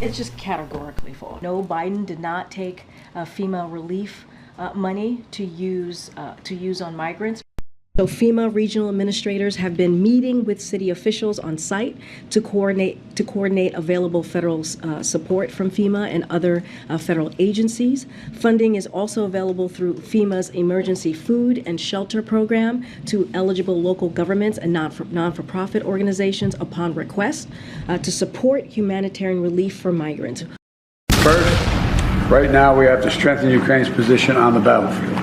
It's just categorically false. No, Biden did not take FEMA relief money to use on migrants. So FEMA regional administrators have been meeting with city officials on site to coordinate available federal support from FEMA and other federal agencies. Funding is also available through FEMA's emergency food and shelter program to eligible local governments and non-for-profit organizations upon request to support humanitarian relief for migrants. First, right now we have to strengthen Ukraine's position on the battlefield.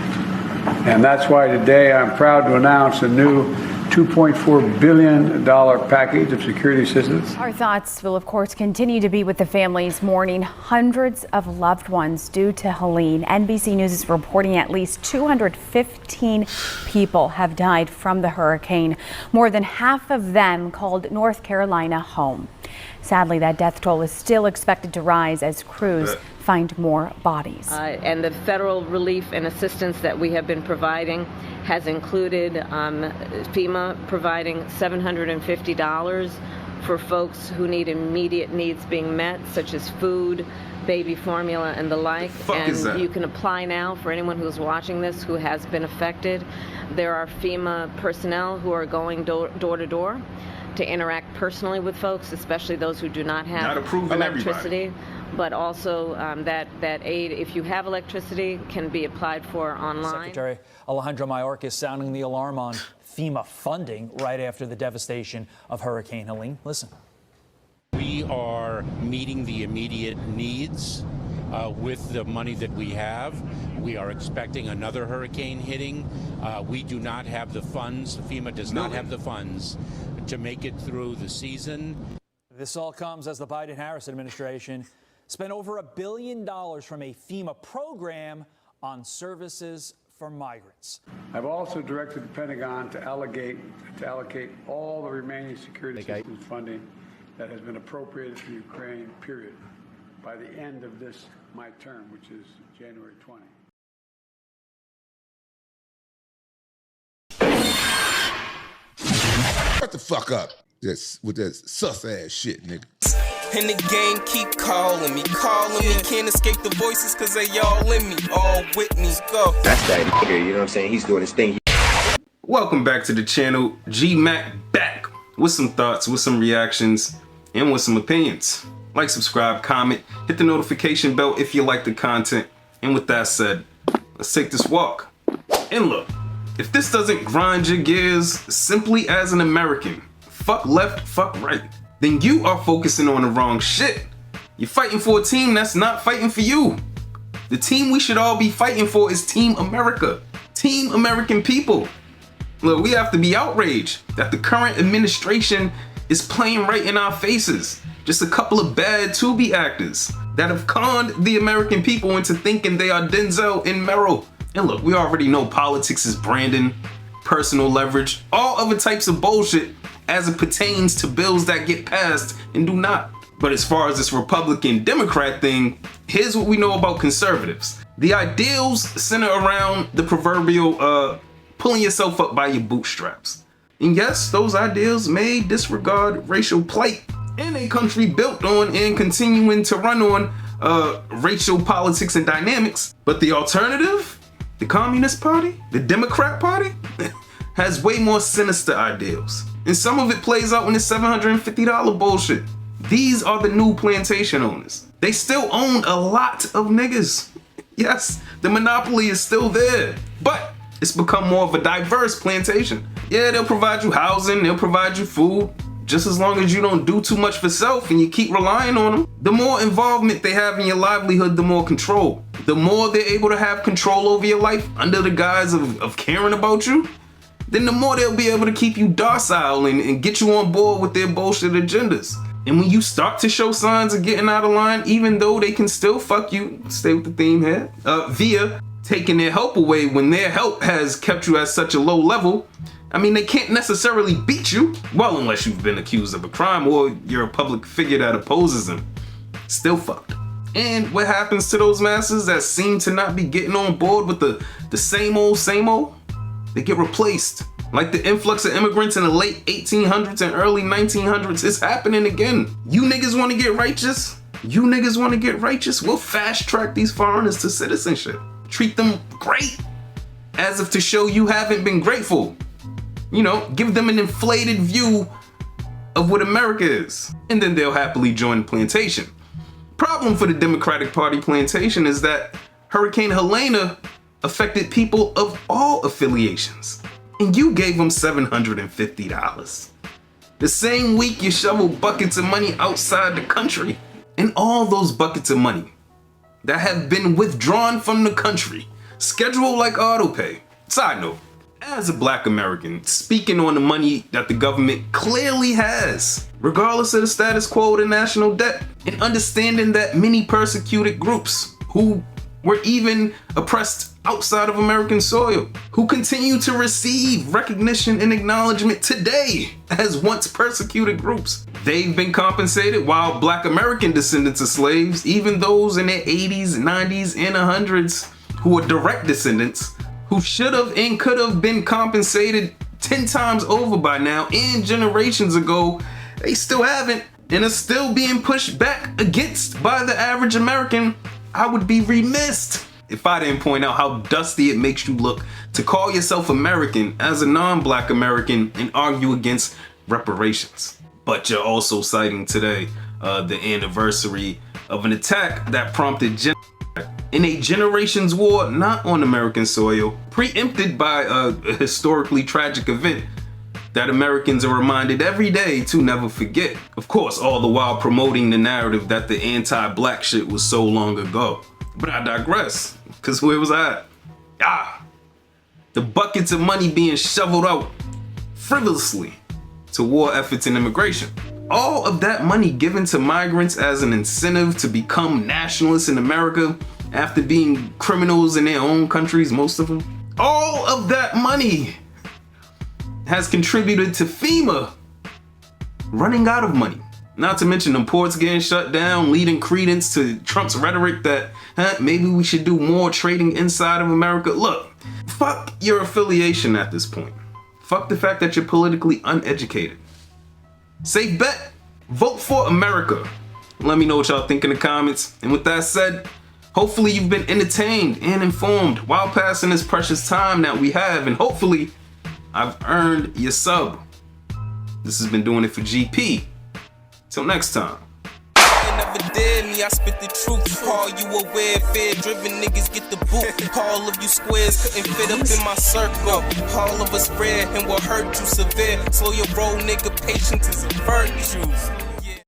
And that's why today I'm proud to announce a new $2.4 billion package of security assistance. Our thoughts will, of course, continue to be with the families mourning hundreds of loved ones due to Helene. NBC News is reporting at least 215 people have died from the hurricane. More than half of them called North Carolina home. Sadly, that death toll is still expected to rise as crews find more bodies. And the federal relief and assistance that we have been providing has included FEMA providing $750 for folks who need immediate needs being met, such as food, baby formula, and the like. And you can apply now for anyone who's watching this who has been affected. There are FEMA personnel who are going door to door to interact personally with folks, especially those who do not have electricity. But also that aid, if you have electricity, can be applied for online. Secretary Alejandro Mayorkas sounding the alarm on FEMA funding right after the devastation of Hurricane Helene. Listen. We are meeting the immediate needs with the money that we have. We are expecting another hurricane hitting. We do not have the funds. FEMA does not have the funds to make it through the season. This all comes as the Biden-Harris administration spent over $1 billion from a FEMA program on services for migrants. I've also directed the Pentagon to allocate all the remaining security assistance funding that has been appropriated for Ukraine, period, by the end of my term, which is January 20. Shut the fuck up with that sus ass shit, nigga. And the gang keep calling me. Can't escape the voices cause they all in me, all with me. Go. That's that nigga, you know what I'm saying? He's doing his thing. Welcome back to the channel. G-Mac back with some thoughts, with some reactions, and with some opinions. Like, subscribe, comment, hit the notification bell if you like the content. And with that said, let's take this walk. And look, if this doesn't grind your gears simply as an American, fuck left, fuck right, then you are focusing on the wrong shit. You're fighting for a team that's not fighting for you. The team we should all be fighting for is Team America. Team American people. Look, we have to be outraged that the current administration is playing right in our faces. Just a couple of bad Tubi actors that have conned the American people into thinking they are Denzel and Meryl. And look, we already know politics is branding, personal leverage, all other types of bullshit as it pertains to bills that get passed and do not. But as far as this Republican-Democrat thing, here's what we know about conservatives. The ideals center around the proverbial pulling yourself up by your bootstraps. And yes, those ideals may disregard racial plight in a country built on and continuing to run on racial politics and dynamics. But the alternative, the Communist Party, the Democrat Party, has way more sinister ideals. And some of it plays out in the $750 bullshit. These are the new plantation owners. They still own a lot of niggas. Yes, the monopoly is still there, but it's become more of a diverse plantation. Yeah, they'll provide you housing, they'll provide you food, just as long as you don't do too much for self and you keep relying on them. The more involvement they have in your livelihood, the more control. The more they're able to have control over your life under the guise of caring about you, then the more they'll be able to keep you docile and get you on board with their bullshit agendas. And when you start to show signs of getting out of line, even though they can still fuck you, stay with the theme here, via taking their help away when their help has kept you at such a low level, I mean, they can't necessarily beat you, well, unless you've been accused of a crime or you're a public figure that opposes them. Still fucked. And what happens to those masses that seem to not be getting on board with the same old? They get replaced. Like the influx of immigrants in the late 1800s and early 1900s, it's happening again. You niggas want to get righteous? You niggas want to get righteous? We'll fast track these foreigners to citizenship. Treat them great, as if to show you haven't been grateful. You know, give them an inflated view of what America is, and then they'll happily join the plantation. Problem for the Democratic Party plantation is that Hurricane Helene affected people of all affiliations, and you gave them $750. The same week you shoveled buckets of money outside the country, and all those buckets of money that have been withdrawn from the country, scheduled like auto pay. Side note, as a black American, speaking on the money that the government clearly has, regardless of the status quo of the national debt, and understanding that many persecuted groups who were even oppressed outside of American soil, who continue to receive recognition and acknowledgement today as once persecuted groups, they've been compensated, while black American descendants of slaves, even those in their 80s, 90s, and 100s, who are direct descendants, who should have and could have been compensated 10 times over by now and generations ago, they still haven't and are still being pushed back against by the average American. I would be remiss if I didn't point out how dusty it makes you look to call yourself American as a non-black American and argue against reparations. But you're also citing today the anniversary of an attack that prompted genocide in a generations war not on American soil, preempted by a historically tragic event that Americans are reminded every day to never forget. Of course, all the while promoting the narrative that the anti-black shit was so long ago. But I digress, because where was I at? The buckets of money being shoveled out frivolously to war efforts and immigration. All of that money given to migrants as an incentive to become nationalists in America after being criminals in their own countries, most of them. All of that money has contributed to FEMA running out of money. Not to mention the ports getting shut down, leading credence to Trump's rhetoric that maybe we should do more trading inside of America. Look, fuck your affiliation at this point. Fuck the fact that you're politically uneducated. Safe bet, vote for America. Let me know what y'all think in the comments. And with that said, hopefully you've been entertained and informed while passing this precious time that we have, and hopefully I've earned your sub. This has been Doing It for GP. Till next time. Never dare me, I spit the truth. All you aware, fear-driven niggas get the boot. All of you squares couldn't fit up in my circle. All of us rare and will hurt you severe. Slow your roll, nigga, patience is a virtue.